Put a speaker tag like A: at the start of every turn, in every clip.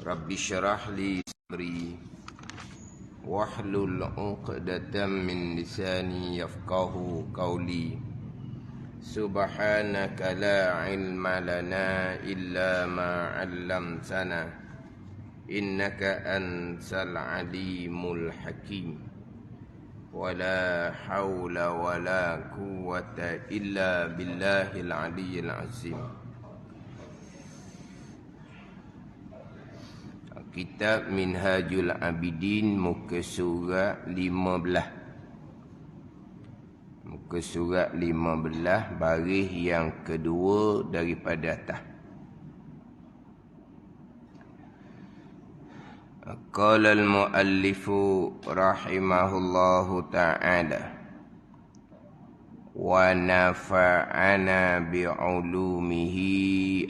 A: Rabbi syrah li sadri wahlul 'uqdatam min lisani yafqahu qawli. Subhanaka la ilma lana illa ma 'allamtana innaka antal alimul hakim. Wala haula wala quwwata illa billahil aliyyil azim. Kitab Minhajul Abidin, muka surat 15. Muka surat 15, baris yang kedua daripada atas. Qala al-muallifu rahimahullahu ta'ala wa nafa'ana bi'ulumihi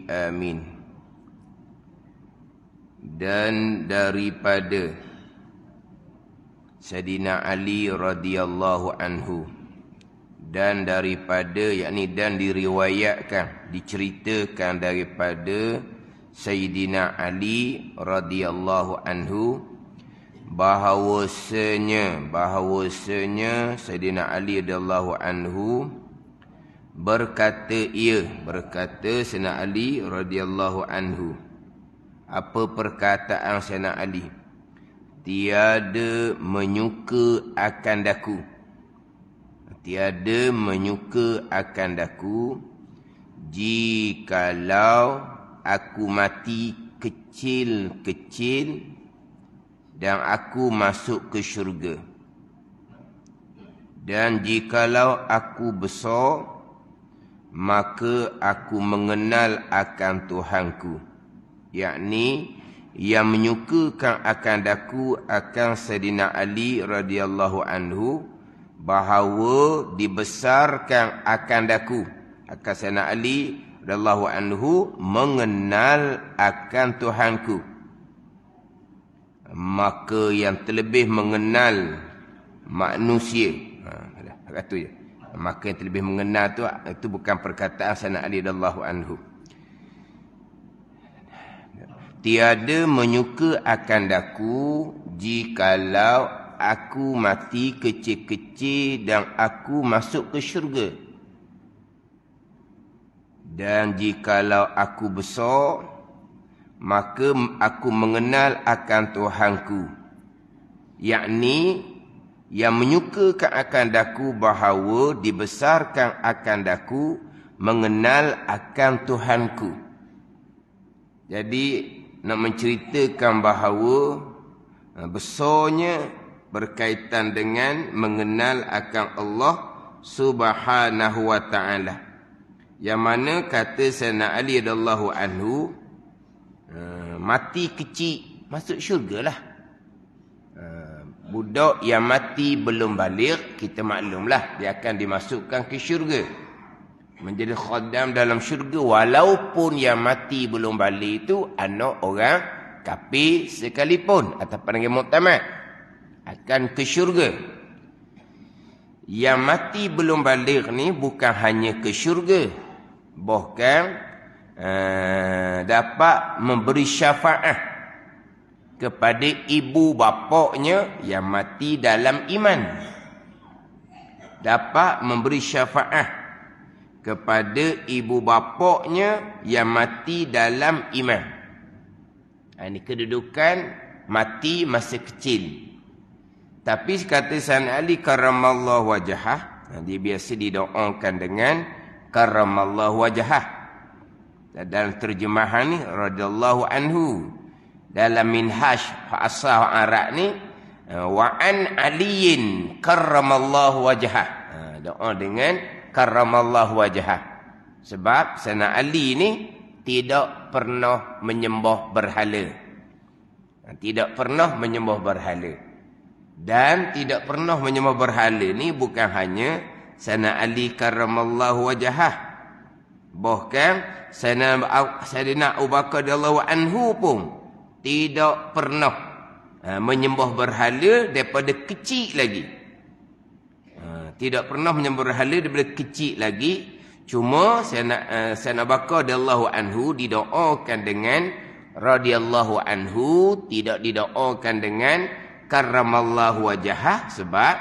A: amin. Dan daripada Sayyidina Ali radhiyallahu anhu, dan daripada, yakni dan diriwayatkan, diceritakan daripada Sayyidina Ali radhiyallahu anhu bahawasanya Sayyidina Ali radhiyallahu anhu berkata Sayyidina Ali radhiyallahu anhu, apa perkataan Sayyidina Ali? Tiada menyuka akan daku, tiada menyuka akan daku, jikalau aku mati kecil-kecil dan aku masuk ke syurga. Dan jikalau aku besar, maka aku mengenal akan Tuhanku. Yakni yang menyukakan akan daku akan Sayyidina Ali radhiyallahu anhu, bahawa dibesarkan akan daku akan Sayyidina Ali radhiyallahu anhu mengenal akan Tuhanku. Maka yang terlebih mengenal manusia, kata je. Maka yang terlebih mengenal tu, itu bukan perkataan Sayyidina Ali radhiyallahu anhu. Tiada menyuka akan daku jikalau aku mati kecil-kecil dan aku masuk ke syurga. Dan jikalau aku besar, maka aku mengenal akan Tuhanku. Yakni yang menyukakan akan daku bahawa dibesarkan akan daku mengenal akan Tuhanku. Jadi nak menceritakan bahawa besarnya berkaitan dengan mengenal akan Allah Subhanahu wa ta'ala. Yang mana kata Sayyidina Ali radhiyallahu anhu, mati kecil masuk syurgalah. Budak yang mati belum baligh, kita maklumlah dia akan dimasukkan ke syurga, menjadi khaddam dalam syurga, walaupun yang mati belum balik itu anak orang kafir sekalipun atau panggil muktamad, akan ke syurga. Yang mati belum balik ni bukan hanya ke syurga, bahkan dapat memberi syafaat kepada ibu bapaknya yang mati dalam iman. Dapat memberi syafaat kepada ibu bapaknya yang mati dalam iman. Ini kedudukan mati masa kecil. Tapi kata Sayyidina Ali karramallahu wajhah, dia biasa didoakan dengan karramallahu wajhah. Dalam terjemahan ni radhiyallahu anhu, dalam minhaj asah Arab ni, wa an aliyin karramallahu wajhah. Doa dengan karramallahu wajhah. Sebab Sayyidina Ali ni tidak pernah menyembah berhala. Tidak pernah menyembah berhala. Dan tidak pernah menyembah berhala ni bukan hanya Sayyidina Ali karramallahu wajhah. Bahkan Sayyidina Abu Bakar radhiyallahu anhu pun tidak pernah menyembah berhala daripada kecil lagi. Tidak pernah menyembah berhala daripada kecil lagi. Cuma Sayyidina Abu Bakar radhiyallahu anhu didoakan dengan radhiyallahu anhu tidak didoakan dengan karramallahu wajhah, sebab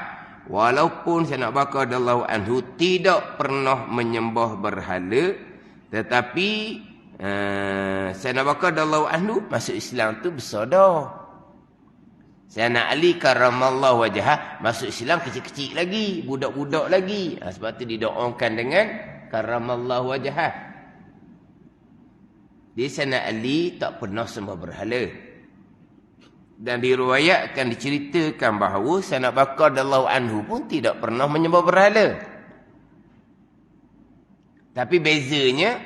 A: walaupun Sayyidina Abu Bakar radhiyallahu anhu tidak pernah menyembah berhala, tetapi Sayyidina Abu Bakar radhiyallahu anhu masuk Islam tu besar dah. Sayyidina Ali karramallahu wajhah masuk Islam kecil-kecil lagi, budak-budak lagi. Sebab tu didoakan dengan karramallahu wajhah. Dia Sayyidina Ali tak pernah sembah berhala. Dan diriwayatkan, diceritakan bahawa Sayyidina Abu Bakar radhiyallahu anhu pun tidak pernah menyembah berhala. Tapi bezanya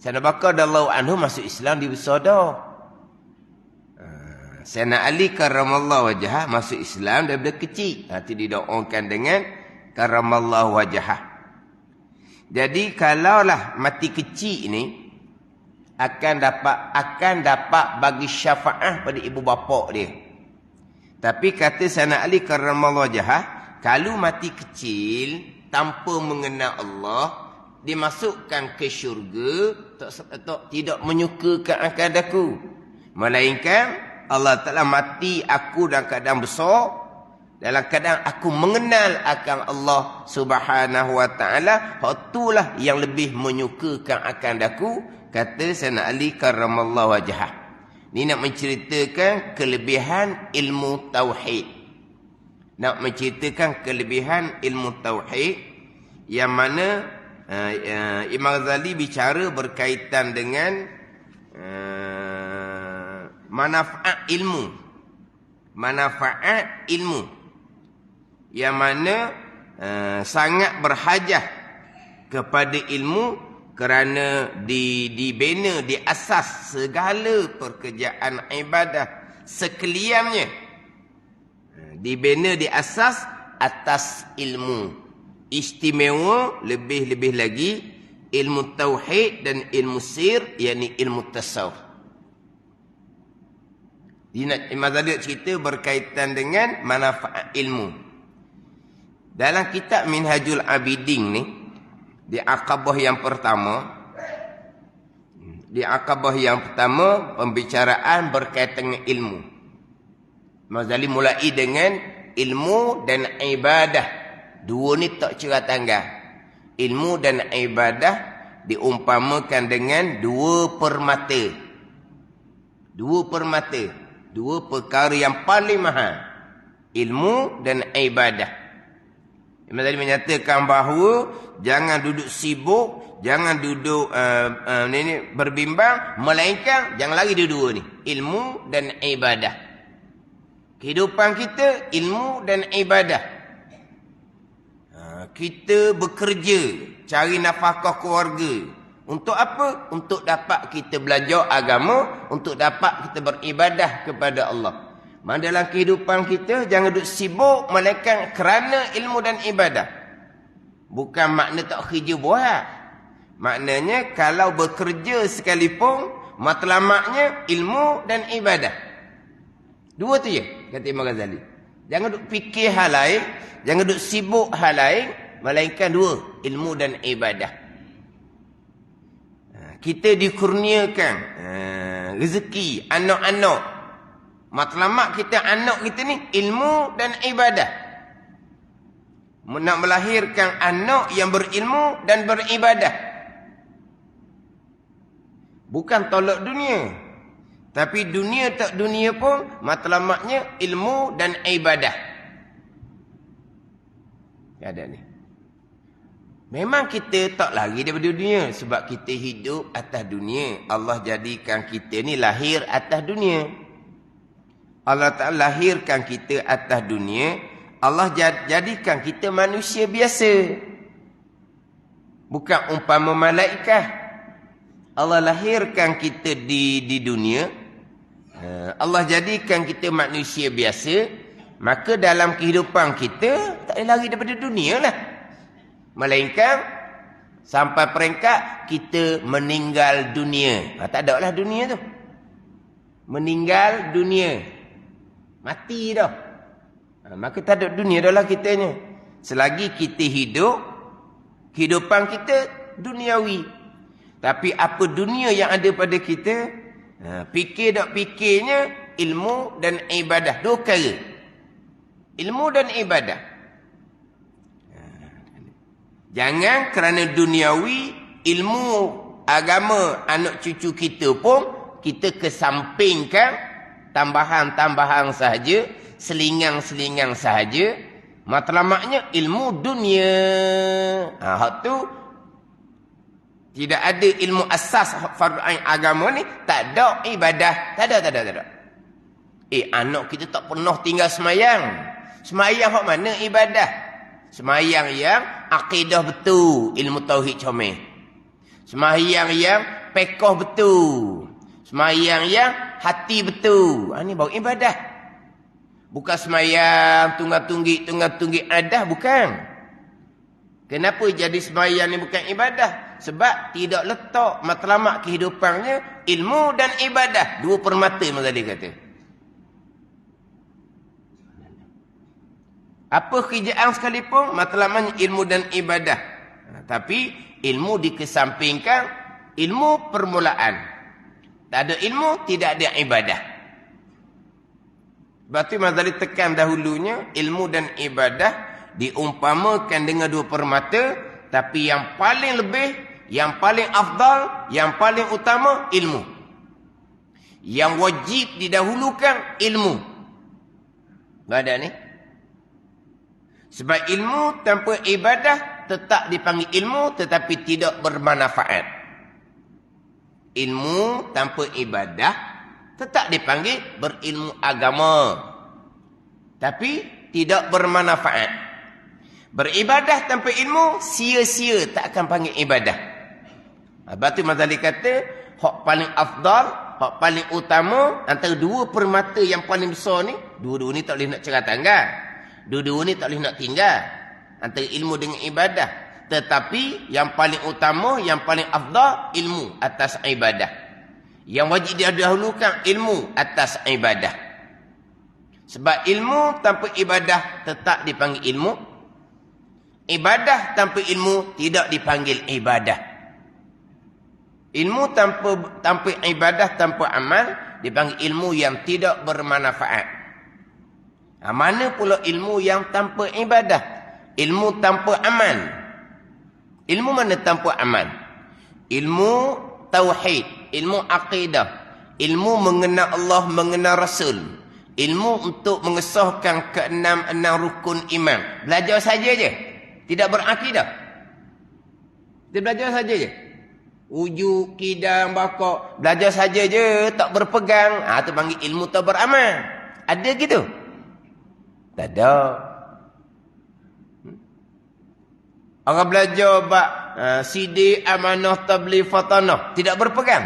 A: Sayyidina Abu Bakar radhiyallahu anhu masuk Islam di besar dah. Sayyidina Ali karramallahu wajhah masuk Islam daripada kecil. Nanti didoakan dengan karramallahu wajhah. Jadi kalaulah mati kecil ni akan dapat bagi syafaat pada ibu bapa dia. Tapi kata Sayyidina Ali karramallahu wajhah, kalau mati kecil tanpa mengenal Allah, dimasukkan ke syurga, tidak menyukakan akadaku, melainkan Allah Ta'ala mati aku dalam keadaan besar, dalam keadaan aku mengenal akan Allah Subhanahu Wa Ta'ala. Itulah yang lebih menyukakan akan aku, kata Sayyidina Ali karramallahu wajhah. Ini nak menceritakan kelebihan ilmu tauhid. Nak menceritakan kelebihan ilmu tauhid yang mana Imam Ghazali bicara berkaitan dengan manfaat ilmu. Manfaat ilmu yang mana sangat berhajat kepada ilmu, kerana dibina di asas segala pekerjaan ibadah sekaliannya. Dibina di asas atas ilmu. Istimewa lebih-lebih lagi ilmu tauhid dan ilmu sir, yakni ilmu tasawuf. Imam Ghazali cerita berkaitan dengan manfaat ilmu. Dalam kitab Minhajul Abidin ni, di akabah yang pertama, pembicaraan berkaitan dengan ilmu. Imam Ghazali mulai dengan ilmu dan ibadah. Dua ni tak cerah tanggal. Ilmu dan ibadah diumpamakan dengan dua permata. Dua perkara yang paling mahal. Ilmu dan ibadah. Imam Ghazali menyatakan bahawa jangan duduk sibuk, jangan duduk berbimbang, melainkan jangan lari dua-dua ni. Ilmu dan ibadah. Kehidupan kita ilmu dan ibadah. Kita bekerja, cari nafkah keluarga. Untuk apa? Untuk dapat kita belajar agama, untuk dapat kita beribadah kepada Allah. Maka dalam kehidupan kita jangan duduk sibuk, melainkan kerana ilmu dan ibadah. Bukan makna tak kerja buat. Maknanya kalau bekerja sekalipun, matlamatnya ilmu dan ibadah. Dua tu je, kata Imam Ghazali. Jangan duduk fikir hal lain, jangan duduk sibuk hal lain, melainkan dua, ilmu dan ibadah. Kita dikurniakan rezeki anak-anak. Matlamat kita anak kita ni ilmu dan ibadah. Nak melahirkan anak yang berilmu dan beribadah. Bukan tolak dunia. Tapi dunia tak dunia pun matlamatnya ilmu dan ibadah. Ada ni. Memang kita tak lari daripada dunia. Sebab kita hidup atas dunia. Allah jadikan kita ni lahir atas dunia. Allah Ta'ala lahirkan kita atas dunia. Allah jadikan kita manusia biasa. Bukan umpama malaikat. Allah lahirkan kita di dunia. Allah jadikan kita manusia biasa. Maka dalam kehidupan kita tak boleh lari daripada dunia lah. Melainkan sampai peringkat kita meninggal dunia. Tak ada lah dunia tu. Meninggal dunia. Mati dah. Maka tak ada dunia dah lah kitanya. Selagi kita hidup, kehidupan kita duniawi. Tapi apa dunia yang ada pada kita, Fikir tak fikirnya ilmu dan ibadah. Dua perkara. Ilmu dan ibadah. Jangan kerana duniawi, ilmu agama anak cucu kita pun kita kesampingkan, tambahan-tambahan sahaja, selingang-selingang sahaja. Matlamatnya ilmu dunia. Hak tu tidak ada ilmu asas fardu ain agama ni, tak ada ibadah, tak ada. Anak kita tak pernah tinggal semayang. Semayang hak mana ibadah? Semayang yang akidah betul, ilmu tauhid comel. Semayang yang pekoh betul. Semayang yang hati betul. Ini baru ibadah. Bukan semayang tunggal-tunggik adah, bukan. Kenapa jadi semayang ni bukan ibadah? Sebab tidak letak matlamat kehidupannya ilmu dan ibadah. Dua permata Mazali kata. Apa kerjaan sekalipun, matlamatnya ilmu dan ibadah. Tapi ilmu dikesampingkan, ilmu permulaan. Tak ada ilmu, tidak ada ibadah. Sebab tu Mazali tekan dahulunya, ilmu dan ibadah diumpamakan dengan dua permata, tapi yang paling lebih, yang paling afdal, yang paling utama, ilmu. Yang wajib didahulukan, ilmu. Ada ni? Sebab ilmu tanpa ibadah tetap dipanggil ilmu tetapi tidak bermanfaat. Ilmu tanpa ibadah tetap dipanggil berilmu agama. Tapi tidak bermanfaat. Beribadah tanpa ilmu sia-sia, tak akan panggil ibadah. Sebab tu Mazali kata hak paling afdal, hak paling utama antara dua permata yang paling besar ni, dua-dua ni tak boleh nak cerah tanggal. Dua-dua ni tak boleh nak tinggal antara ilmu dengan ibadah. Tetapi yang paling utama, yang paling afdal, ilmu atas ibadah. Yang wajib didahulukan ilmu atas ibadah. Sebab ilmu tanpa ibadah tetap dipanggil ilmu. Ibadah tanpa ilmu tidak dipanggil ibadah. Ilmu tanpa ibadah, tanpa amal dipanggil ilmu yang tidak bermanfaat. Mana pula ilmu yang tanpa ibadah? Ilmu tanpa amal. Ilmu mana tanpa amal? Ilmu tauhid, ilmu akidah, ilmu mengenal Allah, mengenal Rasul, ilmu untuk mengesahkan keenam-enam rukun iman. Belajar saja je, tidak berakidah. Dia belajar saja je. Ujuk, kidang, bakok, belajar saja je, tak berpegang. Itu panggil ilmu tak beramal. Ada gitu? Tak ada. Orang belajar bab sidik, amanah, tabligh, fatanah, tidak berpegang.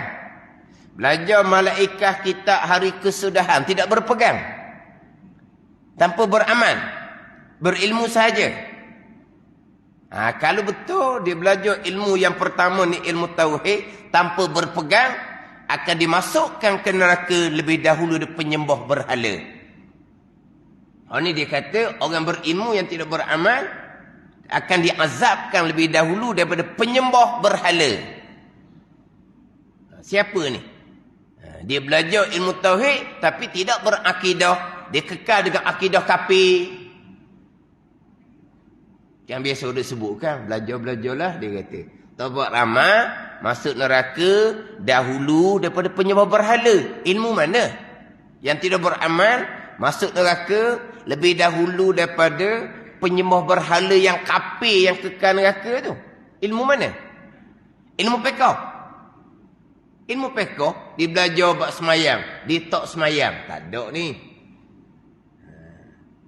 A: Belajar malaikah, kitab, hari kesudahan, tidak berpegang. Tanpa beramal. Berilmu saja. Kalau betul dia belajar ilmu yang pertama ni, ilmu tauhid, tanpa berpegang, akan dimasukkan ke neraka lebih dahulu dari penyembah berhala. Ini dia kata orang berilmu yang tidak beramal akan diazabkan lebih dahulu daripada penyembah berhala. Siapa ni? Dia belajar ilmu tauhid tapi tidak berakidah. Dia kekal dengan akidah kafir. Yang biasa dia sebutkan, belajar-belajarlah, dia kata. Tak buat ramal, masuk neraka dahulu daripada penyembah berhala. Ilmu mana? Yang tidak beramal, masuk neraka lebih dahulu daripada penyembah berhala yang kafir, yang kekal neraka tu. Ilmu mana? Ilmu fiqh. Ilmu fiqh, dia belajar bab semayang, dia tak semayang. Tak ada ni.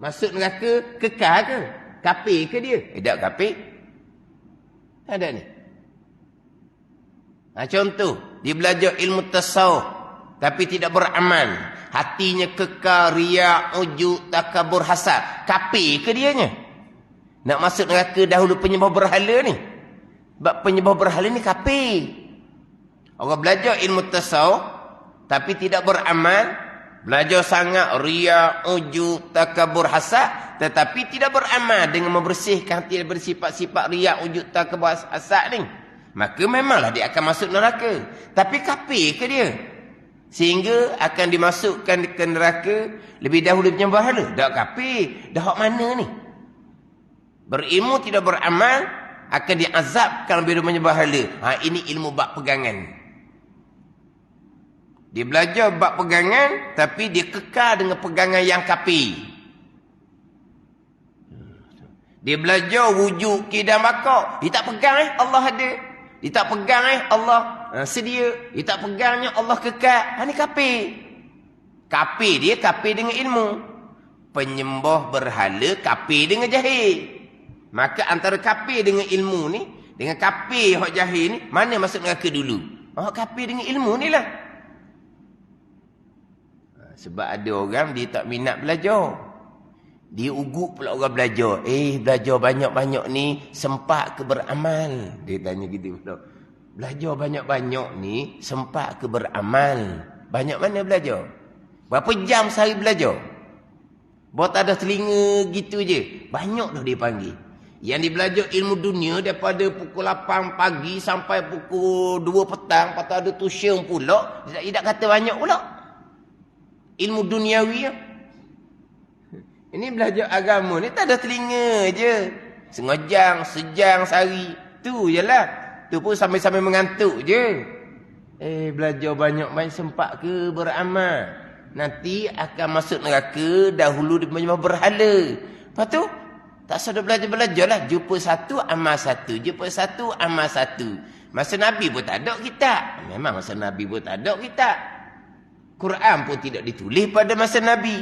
A: Masuk neraka kekal ke? Kafir ke dia? Tak kafir. Tak ada ni. Contoh, dia belajar ilmu tasawuf tapi tidak beramal. Hatinya kekal, riak, ujub, takabur, hasad. Kafir ke dianya? Nak masuk neraka dahulu penyembah berhala ni. Sebab penyembah berhala ni kafir. Orang belajar ilmu tasawuf tapi tidak beramal. Belajar sangat riak, ujub, takabur, hasad. Tetapi tidak beramal dengan membersihkan hati bersifat-sifat riak, ujub, takabur, hasad ni. Maka memanglah dia akan masuk neraka. Tapi kafir ke dia? Sehingga akan dimasukkan ke neraka lebih dahulu penyembah berhala. Dah kafir. Dah hak mana ni? Berilmu tidak beramal, akan diazabkan lebih dahulu menyembah berhala. Ini ilmu bab pegangan. Dia belajar bab pegangan, tapi dia kekal dengan pegangan yang kafir. Dia belajar wujud kidam bakar. Dia tak pegang Allah ada. Dia tak pegang Allah sedia. Dia tak pegangnya Allah kekal. Ini kafir. Kafir dia kafir dengan ilmu. Penyembah berhala kafir dengan jahil. Maka antara kafir dengan ilmu ni, dengan kafir hak jahil ni, mana masuk neraka dulu? Kafir dengan ilmu ni lah. Sebab ada orang dia tak minat belajar. Dia ugut pula orang belajar. Belajar banyak-banyak ni sempat ke beramal? Dia tanya gitu pula. Belajar banyak-banyak ni sempat ke beramal? Banyak mana belajar? Berapa jam sehari belajar? Buat ada telinga gitu je. Banyak dah dia panggil. Yang dia belajar ilmu dunia daripada pukul 8 pagi sampai pukul 2 petang. Lepas tu ada tuition pula. Dia tak kata banyak pula. Ilmu duniawi ya. Ini belajar agama ni tak ada telinga je. Sejam sehari. Tu je lah. Tu pun sambil-sambil mengantuk je. Belajar banyak-banyak sempat ke beramal? Nanti akan masuk neraka dahulu dia menyembah berhala. Lepas tu tak sudah belajar-belajar lah. Jumpa satu, amal satu. Jumpa satu, amal satu. Masa Nabi pun tak ada kitab. Memang masa Nabi pun tak ada kitab. Quran pun tidak ditulis pada masa Nabi.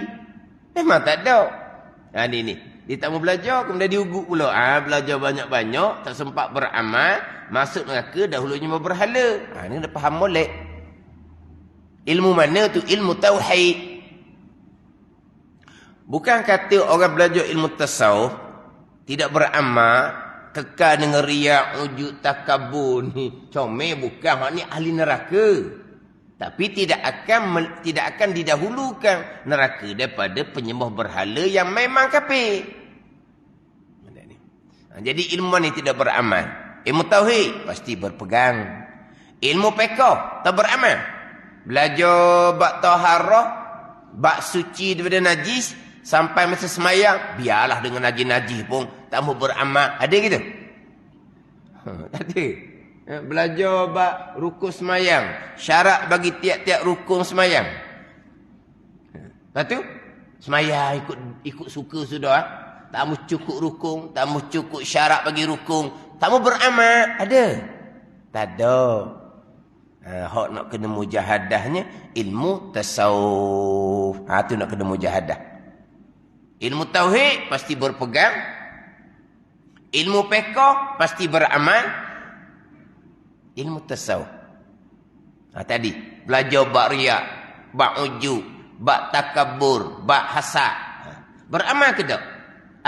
A: Memang tak ada. Ni. Dia tak mau belajar, kemudian diugut pula. Belajar banyak-banyak, tak sempat beramal. Masuk neraka dahulunya berhala. Ni dah faham molek. Ilmu mana tu? Ilmu tauhid. Bukan kata orang belajar ilmu tasawuf tidak beramal, kekal dengan riak, ujub, takabur ni. Comel bukan. Hak ni ahli neraka. Tapi tidak akan didahulukan neraka daripada penyembah berhala yang memang kafir. Jadi ilmu ni tidak beramal. Ilmu tauhid pasti berpegang. Ilmu fiqh tak beramal. Belajar bab taharah, bab suci daripada najis sampai masa semayang, biarlah dengan najis-najis pun tak mau beramal. Ada gitu? Ada. Belajar bab rukun semayang, syarat bagi tiap-tiap rukun semayang. Lepas tu semayang ikut suka sudah. Tak mau cukup rukun, tak mau cukup syarat bagi rukun, tak mau beramal. Ada? Tak ada. Hak nak kena mujahadahnya ilmu tasawuf. Tu nak kena mujahadah. Ilmu tauhid pasti berpegang. Ilmu fiqh pasti beramal. Ilmu tasawuf. Tadi belajar bab riak, bab ujub, bab takabur, bab hasad. Beramal ke tak?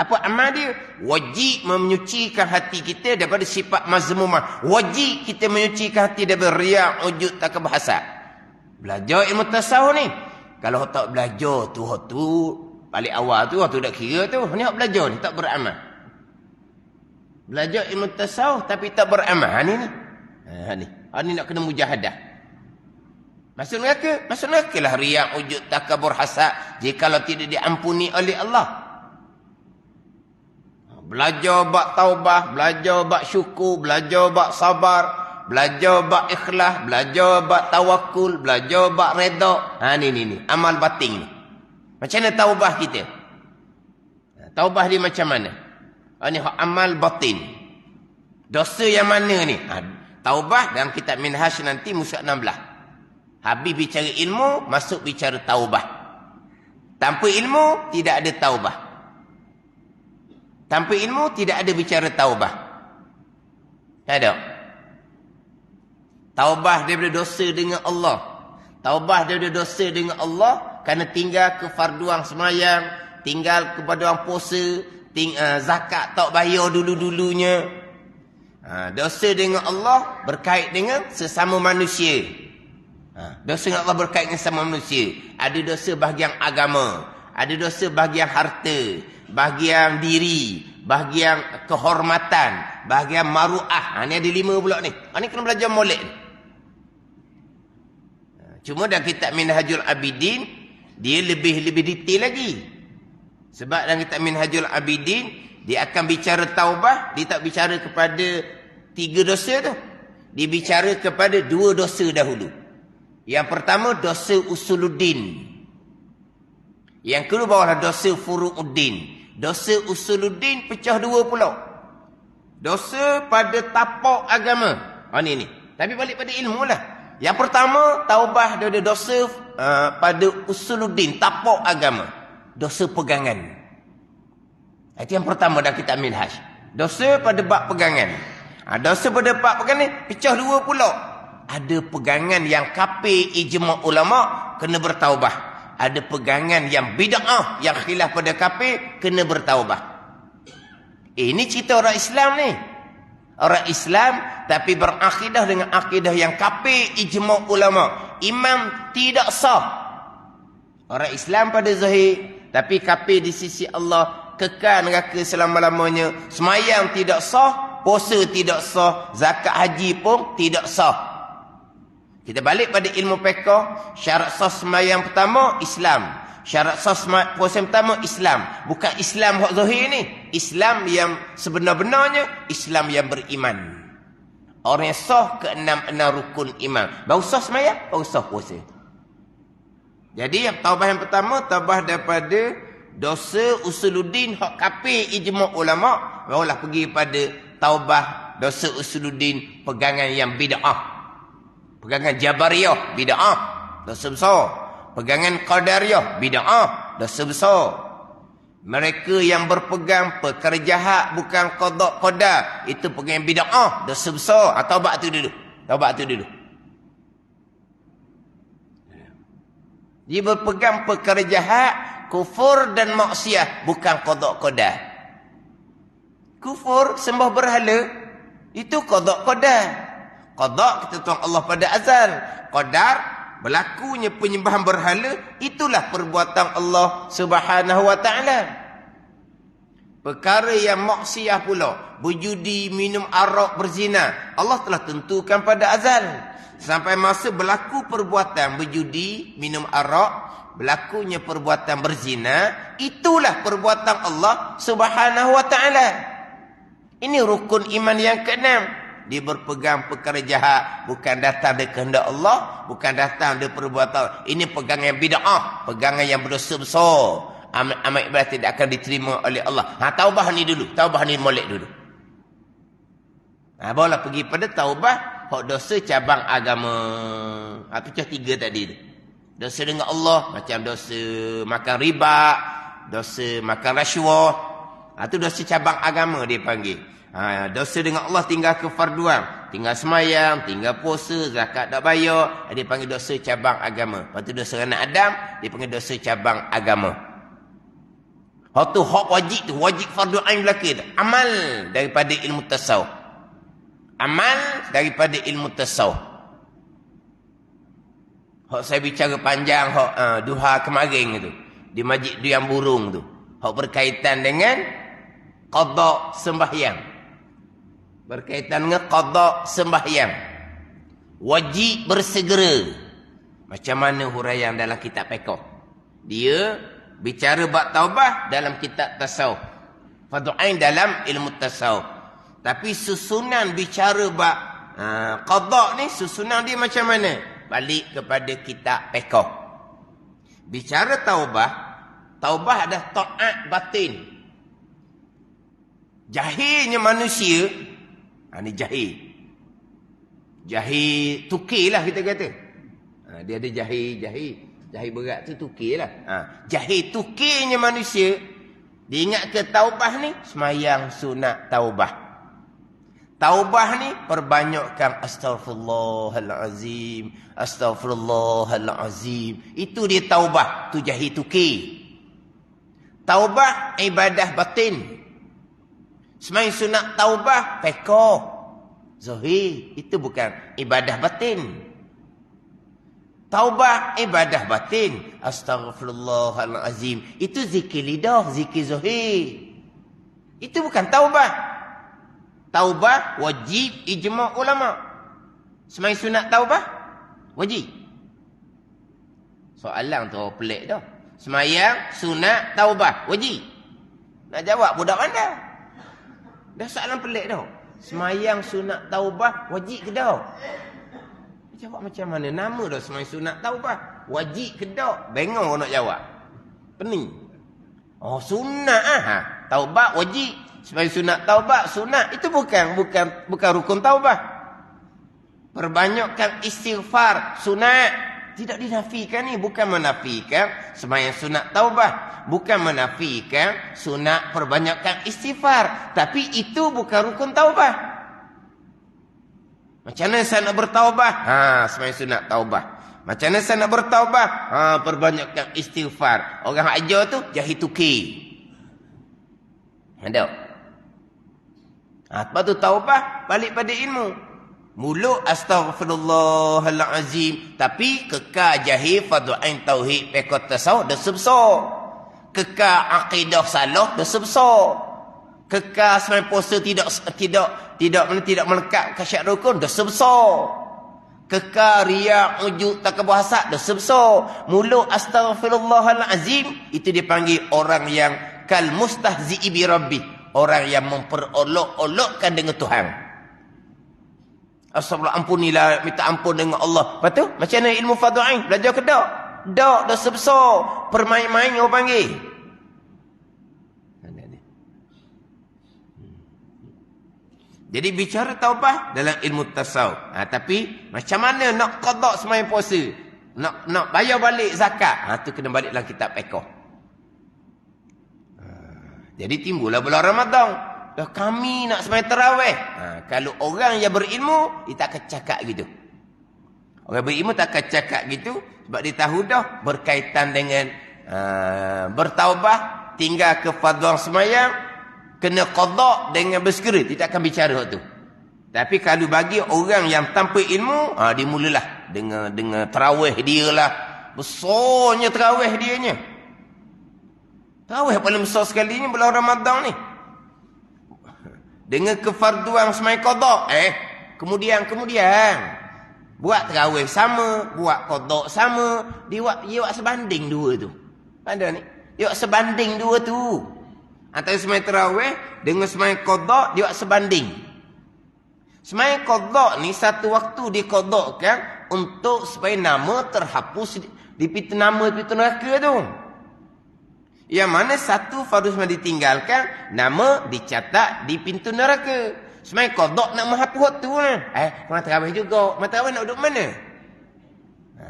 A: Apa amal dia? Wajib menyucikan hati kita daripada sifat mazmumah. Wajib kita menyucikan hati daripada riak, ujub, takabur, hasad. Belajar ilmu tasawuf ni. Kalau tak belajar tu balik awal tu tak kira tu. Ni hak belajar ni tak beramal. Belajar ilmu tasawuf tapi tak beramal. Ni nak kena mujahadah. Masuk neraka lah riak, ujub, takabur, hasad jikalau tidak diampuni oleh Allah. Belajar bab taubah, belajar bab syukur, belajar bab sabar, belajar bab ikhlas, belajar bab tawakul, belajar bab redha. Ni amal batin ni. Macam mana taubah kita? Taubah dia macam mana? Ni amal batin. Dosa yang mana ni? Taubah dalam kitab Minhaj nanti muka 16. Habis bicara ilmu, masuk bicara taubah. Tanpa ilmu, tidak ada taubah. Tanpa ilmu, tidak ada bicara taubah. Tak ada. Taubah daripada dosa dengan Allah. Taubah daripada dosa dengan Allah, kerana tinggal kefarduan semayang, tinggal kepada orang puasa, zakat tak bayar dulu-dulunya. Dosa dengan Allah berkait dengan sesama manusia. Dosa dengan Allah berkait dengan sesama manusia. Ada dosa bahagian agama, ada dosa bahagian harta, bahagian diri, bahagian kehormatan, bahagian maruah. Ni ada 5 pula ni. Ni kena belajar molek ni. Cuma dalam kitab Minhajul Abidin, dia lebih detail lagi. Sebab dalam kitab Minhajul Abidin, dia akan bicara taubah, dia tak bicara kepada 3 dosa tu. Dia bicara kepada 2 dosa dahulu. Yang pertama, dosa usuluddin. Yang kedua, bawalah dosa furu'uddin. Dosa usuluddin pecah 2 pula. Dosa pada tapak agama. Ni. Tapi balik pada ilmu lah. Yang pertama, taubah dari dosa pada usuluddin, tapak agama. Dosa pegangan. Itu yang pertama dalam kitab Minhaj. Dosa pada bab pegangan. Dosa pada bab pegangan pecah 2 pula. Ada pegangan yang kafir ijma' ulama' kena bertaubah. Ada pegangan yang bid'ah, yang khilaf pada kafir, kena bertaubah. Ini cerita orang Islam ni. Orang Islam tapi berakidah dengan akidah yang kafir ijma' ulama. Imam tidak sah. Orang Islam pada zahir tapi kafir di sisi Allah, kekal neraka selama-lamanya. Semayang tidak sah, puasa tidak sah, zakat haji pun tidak sah. Kita balik pada ilmu fiqh, syarat sah semayang pertama Islam. Syarat sah puasa pertama Islam. Bukan Islam hak zahir ni. Islam yang sebenar-benarnya Islam yang beriman. Orang yang sah ke-6 rukun iman. Baru sah semayang, baru sah puasa. Jadi yang taubah yang pertama, taubah daripada dosa usuluddin hak kafir ijma' ulama'. Barulah pergi pada taubah dosa usuluddin pegangan yang bid'ah. Pegangan Jabariyah, bid'ah, dosa besar. Pegangan Qadariyah, bid'ah, dosa besar. Mereka yang berpegang perkara jahat bukan qada' qadar, itu pegangan bid'ah, dosa besar. Taubat tu dulu. Taubat tu dulu. Dia berpegang perkara jahat, kufur dan maksiat, bukan qada' qadar. Kufur sembah berhala, itu qada' qadar. Qada' ketentuan Allah pada azal. Qadar, berlakunya penyembahan berhala, itulah perbuatan Allah Subhanahu wa ta'ala. Perkara yang maksiat pula, berjudi, minum arak, berzina, Allah telah tentukan pada azal. Sampai masa berlaku perbuatan berjudi, minum arak, berlakunya perbuatan berzina, itulah perbuatan Allah Subhanahu wa ta'ala. Ini rukun iman yang ke-6. Dia berpegang perkara jahat, bukan datang dari kehendak Allah, bukan datang dari perbuatan. Ini pegangan bid'ah, pegangan yang berdosa besar. Amal ibadah tidak akan diterima oleh Allah. Taubah ni dulu, taubah ni molek dulu. Barulah pergi pada taubah hak dosa cabang agama. Pecah 3 tadi tu. Dosa dengan Allah, macam dosa makan riba, dosa makan rasuah. Itu dosa cabang agama dia panggil. Dosa dengan Allah tinggal kefarduan, tinggal semayang, tinggal puasa, zakat tak bayar, dia panggil dosa cabang agama. Lepas tu dosa anak Adam, dia panggil dosa cabang agama. Hak tu hak wajib tu, wajib fardu ain belaka tu. Amal daripada ilmu tasawuf. Amal daripada ilmu tasawuf. Hak saya bicara panjang hak duha kemarin tu, di Masjid Duyang Burung tu. Hak berkaitan dengan qada sembahyang. Berkaitan dengan qada sembahyang. Wajib bersegera. Macam mana huraian dalam kitab fiqh. Dia bicara bab taubah dalam kitab tasawuf. Fardu ain dalam ilmu tasawuf. Tapi susunan bicara bab qada ni, susunan dia macam mana? Balik kepada kitab fiqh. Bicara taubah, taubah adalah taat batin. Jahilnya manusia, ni jahil. Jahil tukir lah kita kata. Dia ada jahil berat tu tukir lah. Jahil tukirnya manusia, dia ingat ke taubah ni semayang sunat taubah. Taubah ni perbanyakkan astaghfirullahalazim, astaghfirullahalazim. Itu dia taubah, tu jahil tukir. Taubah ibadah batin. Semayang sunat taubah, fiqh, zahir. Itu bukan ibadah batin. Taubah ibadah batin. Astaghfirullahalazim. Itu zikir lidah, zikir zahir. Itu bukan taubah. Taubah wajib ijma' ulama. Semayang sunat taubah, wajib. Soalan tu pelik dah. Semayang, sunat, taubah, wajib. Nak jawab budak mana? Dah soalan pelik dah. Semayang, sunat, taubah, wajib ke dah? Jawab macam mana? Nama dah semayang, sunat, taubah. Wajib ke dah? Bengong orang nak jawab. Pening. Oh, sunat ah. Taubat wajib. Semayang sunat, taubat, sunat. Itu bukan rukun taubah. Perbanyakkan istighfar, sunat. Tidak dinafikan ni, bukan menafikan semayang sunat taubah, bukan menafikan sunat perbanyakkan istighfar, tapi itu bukan rukun taubah. Macam mana saya nak bertaubah? Semayang sunat taubah. Macam mana saya nak bertaubah? Perbanyakkan istighfar. Orang ajar tu jahit tuki. Ada. Apa tu taubah? Balik pada ilmu. Mulut astaghfirullahalazim, tapi kekal jahil fardu ain tauhid pekot tasawuf dah sebesar. Kekal akidah salah dah sebesar. Kekal semai puasa tidak melekat kasyak rukun dah sebesar. Kekal riya ujub takabur hasad dah sebesar. Mulut astaghfirullahalazim itu dipanggil orang yang kal mustahzi'i bi rabbi, orang yang memperolok-olokkan dengan Tuhan. Astagfirullah, ampunilah, minta ampun dengan Allah. Lepas tu, macam mana ilmu fardu ain? Belajar ke tak? Tak, dah sebesar. Permain-main orang panggil. Jadi bicara taubah dalam ilmu tasawuf. Tapi macam mana nak qada sembahyang puasa? Nak bayar balik zakat. Tu kena balik dalam kitab fiqh. Jadi timbullah bulan Ramadan. Dah kami nak sembahyang tarawih. Kalau orang yang berilmu, dia tak akan cakap gitu. Orang berilmu tak akan cakap gitu. Sebab dia tahu dah berkaitan dengan bertaubah, tinggal ke fardu sembahyang, kena qada dengan bersegera. Dia tak akan bicara tu. Tapi kalau bagi orang yang tanpa ilmu, dia mulalah dengan tarawih dia lah. Besarnya tarawih dianya. Tarawih paling besar sekali ni bulan Ramadan ni. Dengan kefarduan semai qada. Kemudian buat tarawih sama, buat qada sama, dia buat sebanding dua tu. Ada ni. Dia buat sebanding dua tu. Antara semai tarawih dengan semai qada, dia buat sebanding. Semai qada ni satu waktu diqadakan untuk supaya nama terhapus di pintu neraka tu. Yang mana satu fardu semai ditinggalkan, nama dicatat di pintu neraka. Semai qada nak menghapus tu lah. Orang tarawih juga. Orang tarawih nak duduk mana?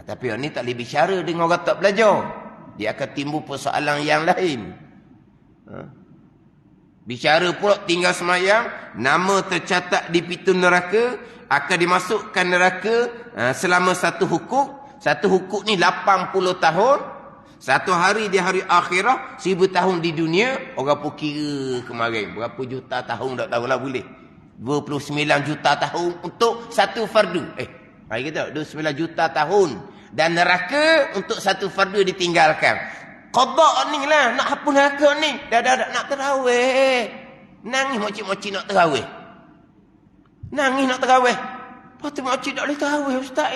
A: Tapi orang ni tak boleh bicara dengan orang tak belajar. Dia akan timbul persoalan yang lain. Bicara pula tinggal semayang, nama tercatat di pintu neraka, akan dimasukkan neraka selama satu hukuk. Satu hukuk ni 80 tahun. Satu hari di hari akhirah, 1000 tahun di dunia. Orang pun kira kemarin berapa juta tahun, tak tahulah boleh. 29 juta tahun untuk satu fardu. Hari kata 29 juta tahun. Dan neraka untuk satu fardu ditinggalkan. Qada ni lah, nak hapus neraka ni. Dah nak tarawih. Nangis makcik-makcik nak tarawih. Nangis nak tarawih. Lepas tu makcik tak boleh tarawih ustaz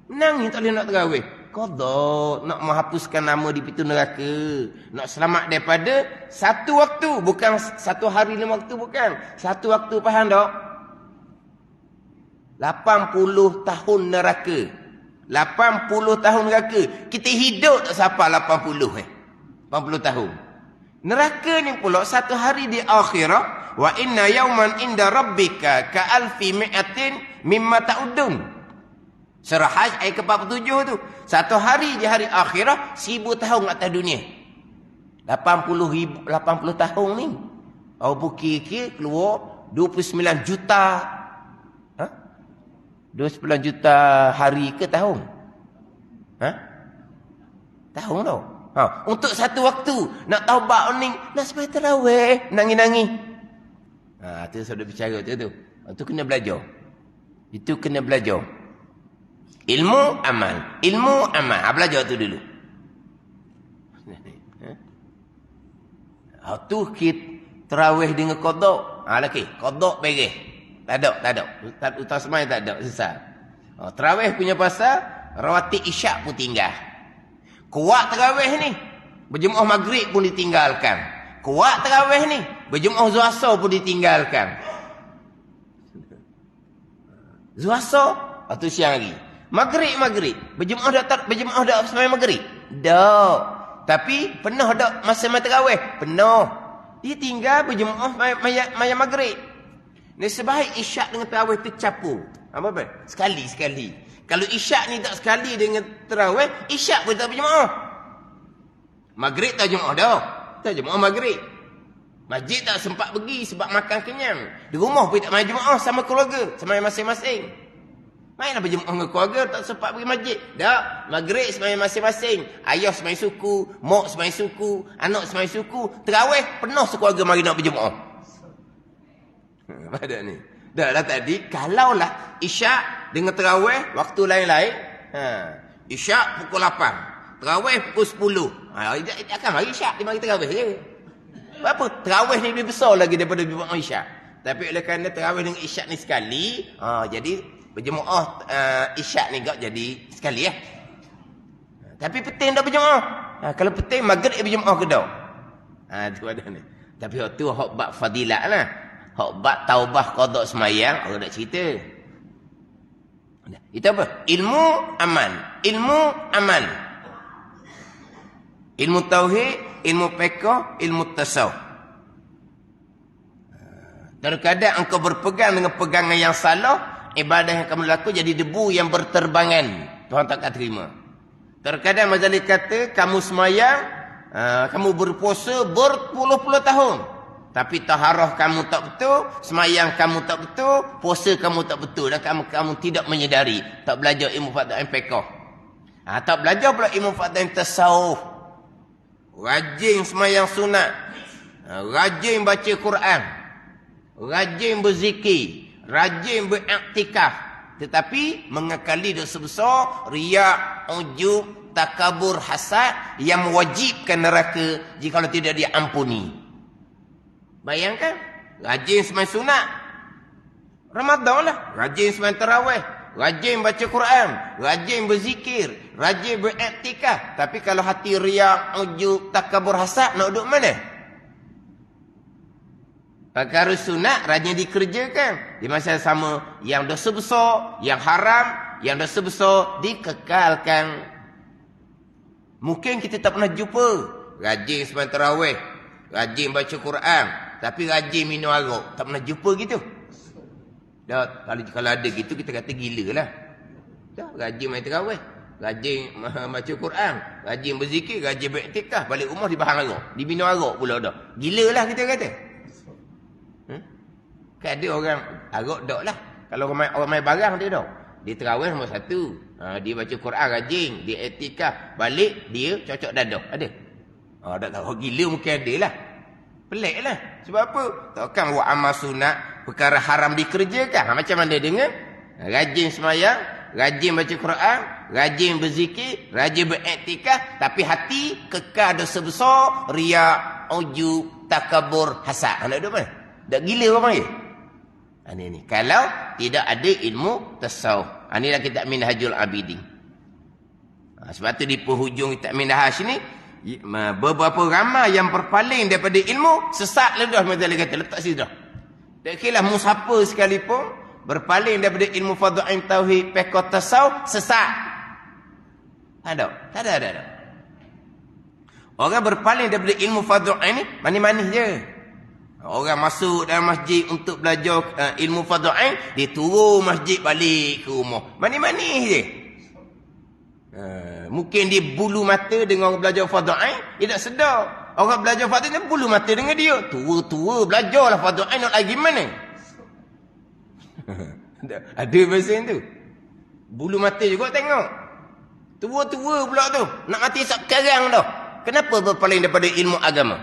A: Nangis tak boleh nak tarawih. Qada nak menghapuskan nama di pintu neraka. Nak selamat daripada satu waktu. Bukan satu hari 5 waktu, bukan. Satu waktu, faham tak? 80 tahun neraka. 80 tahun neraka. Kita hidup tak sampai 80 tahun. Neraka ni pula satu hari di akhirah. Wa inna yawman inda rabbika ka alfi mi'atin mimma ta'udun. Surah Hajj ayat ke-47 tu. Satu hari di hari akhirah 1000 tahun atas dunia. 80 tahun ni. Kira keluar 29 juta. 29 juta hari ke tahun? Tahun tau. Untuk satu waktu nak taubat ni, nak sampai tarawih, nangis-nangis. Tu sudah bicara tu. Itu kena belajar. Itu kena belajar. Ilmu amal. Belajar tu dulu. Tu kita tarawih dengan qada. Lagi qada beres. Tak ada. Utang semai tak ada. Susah. Tarawih punya pasal, rawatib isyak pun tinggal. Kuat tarawih ni. Berjemaah maghrib pun ditinggalkan. Kuat tarawih ni. Berjemaah zuhur asar pun ditinggalkan. Zuhur asar, atau siang hari. Maghrib. Berjemaah dak sembahyang maghrib. Dak. Tapi penuh dak masa tarawih? Penuh. Dia tinggal berjemaah maya maghrib. Ni sebaik isyak dengan tarawih tercampur. Apa? Sekali. Kalau isyak ni tak sekali dengan tarawih, isyak pun tak berjemaah. Maghrib tak jemaah dah. Tak jemaah maghrib. Masjid tak sempat pergi sebab makan kenyang. Di rumah pun tak main jemaah sama keluarga, sama masing-masing. Mainlah berjemaah dengan keluarga, tak sempat pergi masjid. Tak, maghrib sembahyang masing-masing. Ayah sembahyang suku, mak sembahyang suku, anak sembahyang suku. Tarawih penuh sekeluarga mari nak berjemaah. Pada ni. Dah lah tadi, kalaulah isyak dengan tarawih waktu lain-lain. Isyak pukul 8. Tarawih pukul 10. Dia akan mari isyak, dia mari tarawih je. Apa? Tarawih ni lebih besar lagi daripada berjemaah isyak. Tapi oleh kerana tarawih dengan isyak ni sekali, jadi berjemaah isyak ni gak jadi sekali ya. Tapi penting tak berjemaah. Kalau penting maghrib berjemaah ke dak? Tu ada ni. Tapi hak tu hak bab fadilat lah. Hak bab taubah qada semayang orang nak cerita. Itu apa? Ilmu aman. Ilmu tauhid, ilmu fiqh, ilmu tasawuf. Terkadang engkau berpegang dengan pegangan yang salah, ibadah yang kamu lakukan jadi debu yang berterbangan. Tuhan tak akan terima. Terkadang Mazali kata, kamu semayang, kamu berpuasa berpuluh-puluh tahun. Tapi taharah kamu tak betul, semayang kamu tak betul, puasa kamu tak betul. Dan kamu tidak menyedari. Tak belajar ilmu faqih fiqh. Tak belajar pula ilmu faqih tasawuf. Rajin semayang sunat. Rajin baca Quran. Rajin berzikir. Rajin beriktikaf. Tetapi mengakali dosa besar, riak, ujub, takabur, hasad yang mewajibkan neraka jika tidak diampuni. Bayangkan, rajin sembahyang sunat. Ramadan lah. Rajin sembahyang tarawih. Rajin baca Quran. Rajin berzikir. Rajin beriktikaf. Tapi kalau hati riak, ujub, takabur, hasad, nak duduk mana? Perkara sunat rajin dikerjakan. Di masa yang sama, yang dosa besar, yang haram, yang dosa besar dikekalkan. Mungkin kita tak pernah jumpa. Rajin sembahyang tarawih. Rajin baca Quran. Tapi rajin minum arak. Tak pernah jumpa gitu. Dah, kalau ada gitu, kita kata gila lah. Dah, rajin main tarawih. Rajin baca Quran. Rajin berzikir. Rajin beriktikaf. Balik rumah dibahang arak. Diminum arak pula dah. Gila lah kita kata. Kan ada orang arak dak lah. Kalau orang main barang dia dak. Dia tarawih nombor 1. Dia baca Quran rajin. Dia iktikaf. Balik dia cocok dadah. Ada? Tak tahu. Gila mungkin ada lah. Pelik lah. Sebab apa? Takkan buat amal sunat, perkara haram dikerjakan. Macam mana dengan rajin semayang, rajin baca Quran, rajin berzikir, rajin beriktikaf, tapi hati kekal dosa besar, riak, ujub, takabur, hasad. Nak duduk mana? Tak gila orang panggil? Ini. Kalau tidak ada ilmu tasawuf. Inilah kitab Minhajul Abidin. Sebab tu di penghujung kitab Minhaj ni, beberapa ramai yang berpaling daripada ilmu sesat lah dah. Macam dia kata letak situ dah. Tak kira lah musapa sekalipun berpaling daripada ilmu fardhu-ain tauhid fiqh tasawuf sesat. Tak ada. Orang berpaling daripada ilmu fardhu-ain ni manis-manis je. Orang masuk dalam masjid untuk belajar ilmu fardhu-ain, dia turun masjid balik ke rumah. Manis-manis je. Mungkin dia bulu mata dengan orang belajar fardhu-ain, dia tak sedar. Orang belajar fardhu-ain bulu mata dengan dia. Tua-tua belajarlah fardhu-ain nak lagi mana? Ada bahasa tu. Bulu mata juga tengok. Tua-tua pula tu. Nak mati sekarang dah. Kenapa berpaling daripada ilmu agama?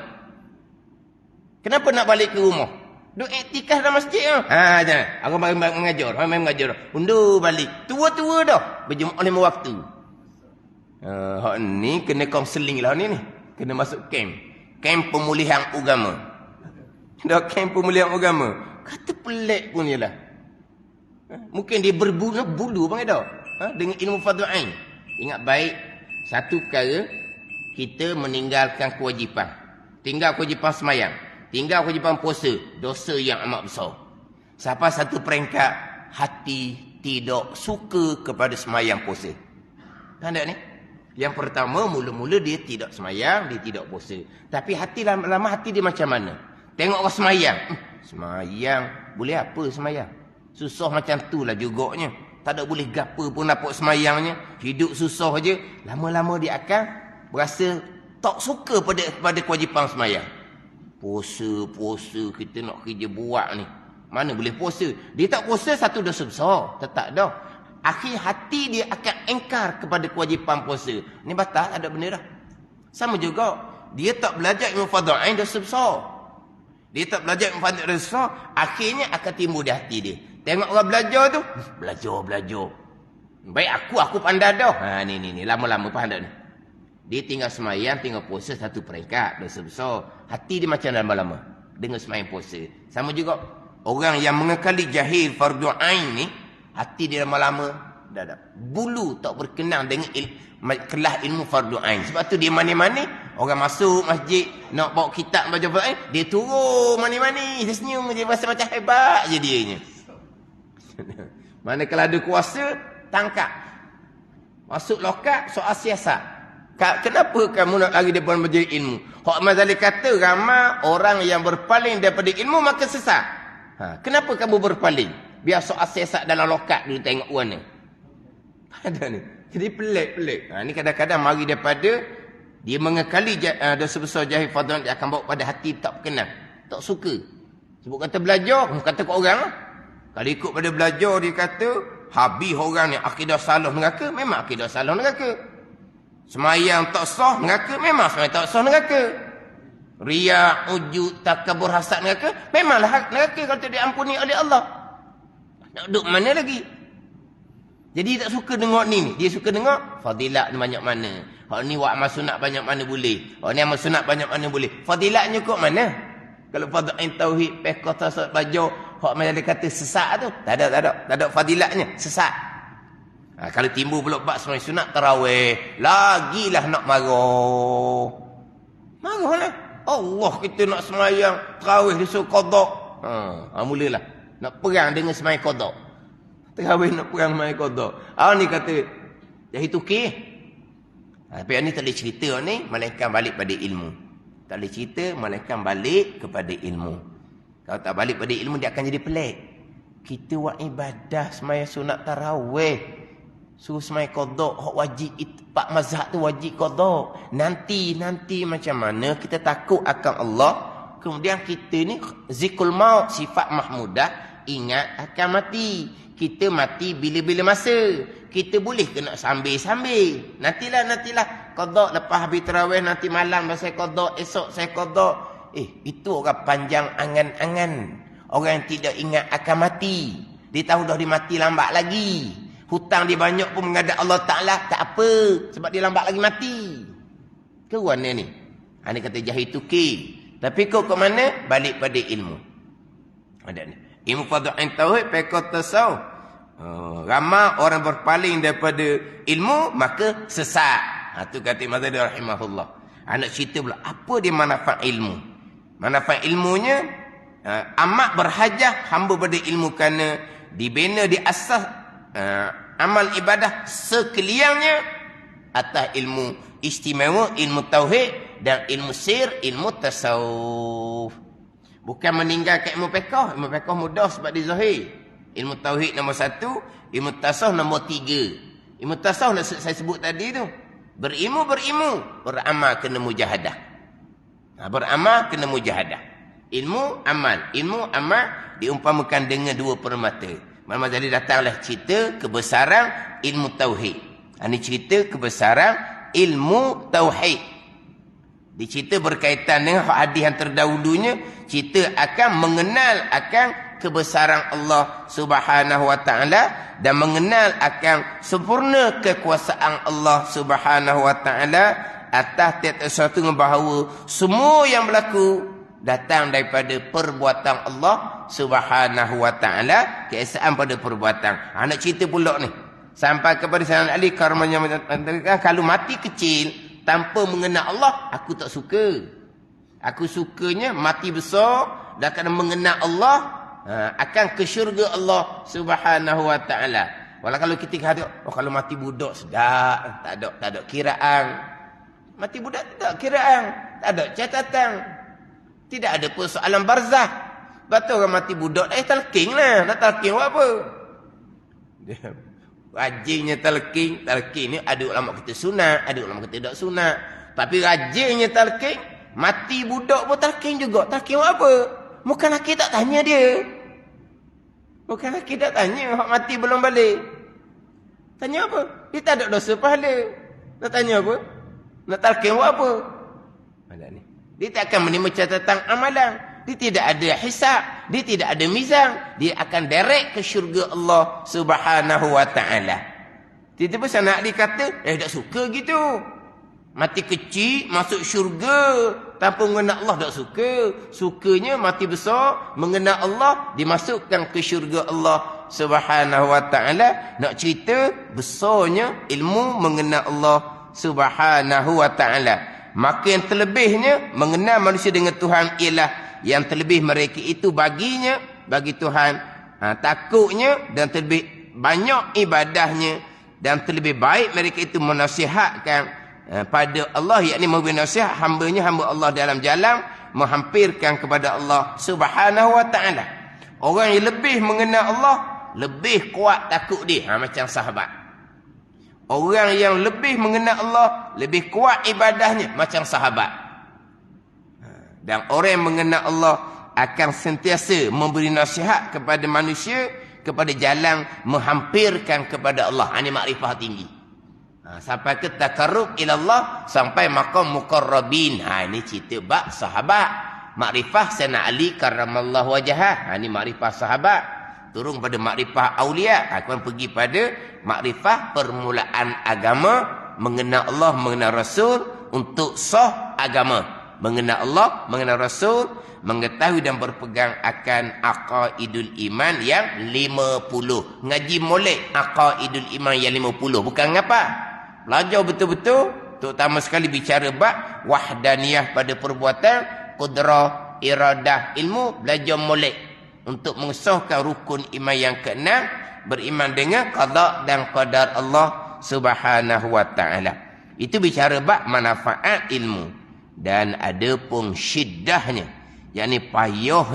A: Kenapa nak balik ke rumah? Duk iktikaf dalam masjid tu. Jangan. Aku mengajar. Orang mengajar. Undur balik. Tua-tua dah. Berjemaah 5 waktu. Hak ni kena kaunseling lah ni. Kena masuk camp. Camp pemulihan agama. Dah camp pemulihan agama. Kata pelik pun ialah. Mungkin dia berbulu-bulu bang dah. Dengan ilmu fardhu-ain. Ingat baik, satu perkara kita meninggalkan kewajipan. Tinggal kewajipan semayang. Tinggal kewajipan puasa. Dosa yang amat besar. Sampai satu peringkat, hati tidak suka kepada semayang puasa. Tanda ni? Yang pertama, mula-mula dia tidak semayang, dia tidak puasa. Tapi hati lama-lama hati dia macam mana? Tengok orang semayang. Semayang. Boleh apa semayang? Susah macam tu lah jugaknya. Tak ada boleh gapa pun nampak semayangnya. Hidup susah je. Lama-lama dia akan berasa tak suka pada kewajipan semayang. Puasa kita nak kerja buat ni. Mana boleh puasa? Dia tak puasa satu dosa besar. Tetap dah. Akhir hati dia akan engkar kepada kewajipan puasa. Ni batal, ada benda dah. Sama juga. Dia tak belajar ilmu fardhu ain, dosa besar. Dia tak belajar ilmu fardhu ain, dosa besar. Akhirnya akan timbul di hati dia. Tengok orang belajar tu. Belajar. Baik aku pandai dah. Ni. Lama-lama pandai ni. Dia tinggal semayang, tinggal puasa satu peringkat. Dosa besar. Hati dia macam lama-lama. Dengan semayang puasa. Sama juga. Orang yang mengekali jahil fardhu ain ni. Hati dia lama-lama. Dah. Bulu tak berkenang dengan kelas ilmu fardhu ain. Sebab tu dia mani-mani. Orang masuk masjid. Nak bawa kitab baca fardhu ain. Dia turun mani-mani. Dia senyum. Dia rasa macam hebat je dianya. Mana kalau ada kuasa, tangkap. Masuk lokap, soal siasat. Kenapa kamu nak lari daripada majlis ilmu? Hak Mazali kata, ramai orang yang berpaling daripada ilmu, maka sesat. Kenapa kamu berpaling? Biar soal siasat dalam lokap dulu tengok orang ni. Ada ni. Jadi pelik. Ni kadang-kadang mari daripada, dia mengekali dosa besar jahil fardhu, dia akan bawa pada hati tak berkenan. Tak suka. Sebut kata belajar, kata kat orang lah. Kalau ikut pada belajar, dia kata, habis orang ni akidah salah neraka, memang akidah salah neraka. Semayang tak sah neraka, memang semayang tak sah neraka. Riak, ujud, takabur, hasad neraka, memanglah neraka kalau tak diampuni oleh Allah. Nak duduk mana lagi? Jadi tak suka dengar ni. Dia suka dengar, fadilat ni banyak mana. Hak ni buat amal sunat banyak mana boleh. Hak ni amal sunat banyak mana boleh. Fadilatnya kok mana? Kalau fardhu ain tauhid, fiqh, tasawuf, belajar, hak macam dia kata sesat tu, tak ada fadilatnya, sesat. Kalau timbul pula bab sembahyang sunat tarawih, lagilah nak marah. Marahlah. Allah kita nak sembahyang tarawih disuruh qada. Mulalah nak perang dengan sembahyang qada. Tarawih nak perang sembahyang qada. Ni kata jadi tukih. Tapi ni tak boleh cerita ni, melainkan balik pada ilmu. Tak boleh cerita, melainkan balik kepada ilmu. Kalau tak balik pada ilmu, dia akan jadi pelik. Kita buat ibadah sembahyang sunat tarawih. Suruh sembahyang qada, hak wajib pak mazhab tu wajib qada. Nanti macam mana kita takut akan Allah. Kemudian kita ni zikrul maut, sifat mahmudah, ingat akan mati. Kita mati bila-bila masa. Kita boleh ke nak sambil-sambil. Nantilah qada lepas habis tarawih, nanti malam saya qada, esok saya qada. Itu orang panjang angan-angan. Orang yang tidak ingat akan mati. Dia tahu dah dia mati lambat lagi. Hutang dia banyak pun menghadap Allah Ta'ala, tak apa. Sebab dia lambat lagi mati. Ke mana ni? Ini kata jahil tuki. Tapi kau ke mana? Balik pada ilmu. Ada ni. Ilmu fardhu ain tauhid, fiqh, tasawuf. Ramai orang berpaling daripada ilmu, maka sesat. Itu kata Imam Ghazali rahimahullah. Nak cerita pula, apa dia manfaat ilmu? Manfaat ilmunya, amat berhajah hamba pada ilmu kerana dibina di asas amal ibadah sekaliannya atas ilmu istimewa, ilmu tauhid dan ilmu sir, ilmu tasawuf. Bukan meninggalkan ilmu fiqh. Ilmu fiqh mudah sebab dia zahir. Ilmu tauhid nombor 1, ilmu tasawuf nombor 3. Ilmu tasawuf saya sebut tadi tu. Berilmu, beramal kena mujahadah. Beramal kena mujahadah. Ilmu, amal diumpamakan dengan dua permata. Imam Ghazali datanglah cerita kebesaran ilmu tauhid. Ini cerita kebesaran ilmu tauhid. Dicerita berkaitan dengan hadis yang terdahulunya, cerita akan mengenal akan kebesaran Allah Subhanahu wa taala dan mengenal akan sempurna kekuasaan Allah Subhanahu wa taala atas tiap-tiap sesuatu, bahawa semua yang berlaku datang daripada perbuatan Allah Subhanahu wa taala, keesaan pada perbuatan. Nak cerita pula ni sampai kepada Sayyidina Ali karamanya, kalau mati kecil tanpa mengenal Allah, aku tak suka. Aku sukanya mati besar dan kerana mengenal Allah, akan ke syurga Allah Subhanahu wa taala. Walau kalau kita kata, kalau mati budak sedap, tak ada kiraan. Mati budak tak ada kiraan, tak ada catatan. Tidak ada persoalan barzah. Betul orang mati budak, talqin lah. Tak talqin buat apa? Rajinnya talqin ni ada ulama kata sunat, ada ulama kata tak sunat. Tapi rajinnya talqin, mati budak pun talqin juga. Talqin buat apa? Bukan laki tak tanya dia. Bukan laki tak tanya, hak mati belum balik. Tanya apa? Dia tak ada dosa pahala. Nak tanya apa? Nak talqin buat apa? Ni. Dia tak akan menerima catatan amalan. Dia tidak ada hisab. Dia tidak ada mizan. Dia akan direct ke syurga Allah Subhanahu wa ta'ala. Tiba-tiba sanak dia kata, tak suka gitu. Mati kecil, masuk syurga. Tanpa mengenal Allah, tak suka. Sukanya mati besar, mengenal Allah, dimasukkan ke syurga Allah Subhanahu wa ta'ala. Nak cerita, besarnya ilmu mengenal Allah Subhanahu wa ta'ala. Maka yang terlebihnya mengenal manusia dengan Tuhan ialah yang terlebih mereka itu bagi Tuhan takutnya dan terlebih banyak ibadahnya, dan terlebih baik mereka itu menasihatkan pada Allah, yakni memberi nasihat hamba Allah dalam jalan menghampirkan kepada Allah Subhanahu wa ta'ala. Orang yang lebih mengenal Allah, lebih kuat takut dia, macam sahabat. Orang yang lebih mengenal Allah, lebih kuat ibadahnya, macam sahabat. Dan orang yang mengenal Allah akan sentiasa memberi nasihat kepada manusia, kepada jalan menghampirkan kepada Allah. Ini makrifah tinggi. Sampai ke takarrub ilallah, sampai maqam muqarrabin. Ini cerita bab sahabat. Makrifah Sayyidina Ali karramallahu wajhah. Ini makrifah sahabat. Turun pada makrifah aulia, akan pergi pada makrifah permulaan agama, mengenal Allah, mengenal Rasul untuk sah agama. Mengenal Allah, mengenal Rasul, mengetahui dan berpegang akan aqaidul iman yang 50. Ngaji molek aqaidul iman yang 50. Bukan ngapa? Belajar betul-betul, terutama sekali bicara bab wahdaniyah pada perbuatan, qudrah, iradah, ilmu, belajar molek. Untuk mengesahkan rukun iman yang keenam, beriman dengan qada dan qadar Allah Subhanahu wa ta'ala. Itu bicara bab manfaat ilmu. Dan ada pun syiddahnya, yakni payah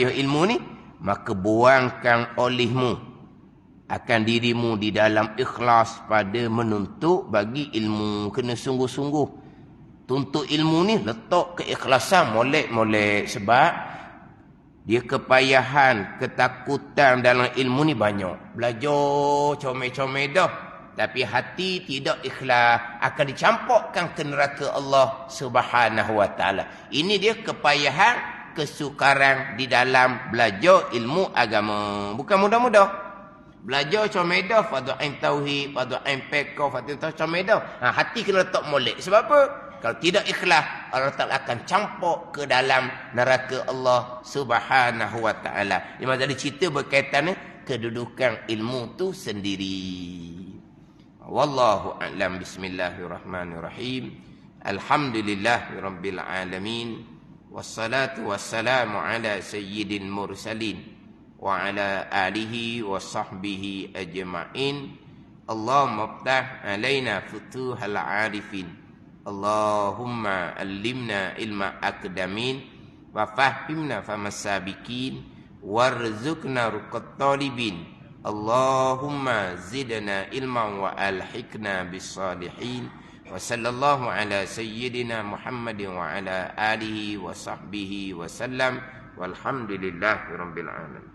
A: ilmu ni, maka buangkan olehmu akan dirimu di dalam ikhlas pada menuntut bagi ilmu. Kena sungguh-sungguh tuntut ilmu ni, letak keikhlasan molek-molek. Sebab dia kepayahan, ketakutan dalam ilmu ni banyak. Belajar comel-comel dah, tapi hati tidak ikhlas, akan dicampakkan ke neraka Allah Subhanahu wa ta'ala. Ini dia kepayahan, kesukaran di dalam belajar ilmu agama. Bukan mudah-mudah. Belajar comel dah, fardu-ain tauhid, fardu-ain fiqh, fardu-ain comel dah. Hati kena letak molek. Sebab apa? Kalau tidak ikhlas, Allah Ta'ala akan campak ke dalam neraka Allah Subhanahu wa ta'ala. Ini ada cerita berkaitan kedudukan ilmu tu sendiri. Wallahu a'lam. Bismillahirrahmanirrahim. Alhamdulillahirabbil alamin. Wassalatu wassalamu ala sayyidil mursalin wa ala alihi wa sahbihi ajma'in. Allahumma iftah alaina futuhal arifin. Allahumma allimna ilma akdamin wa fahimna famasabikin warzuqna ruqat talibin. Allahumma zidna ilman wa alhiqna bis salihin. Wa sallallahu ala sayyidina Muhammadin wa ala alihi wa sahbihi wa sallam. Walhamdulillahi rabbil alamin.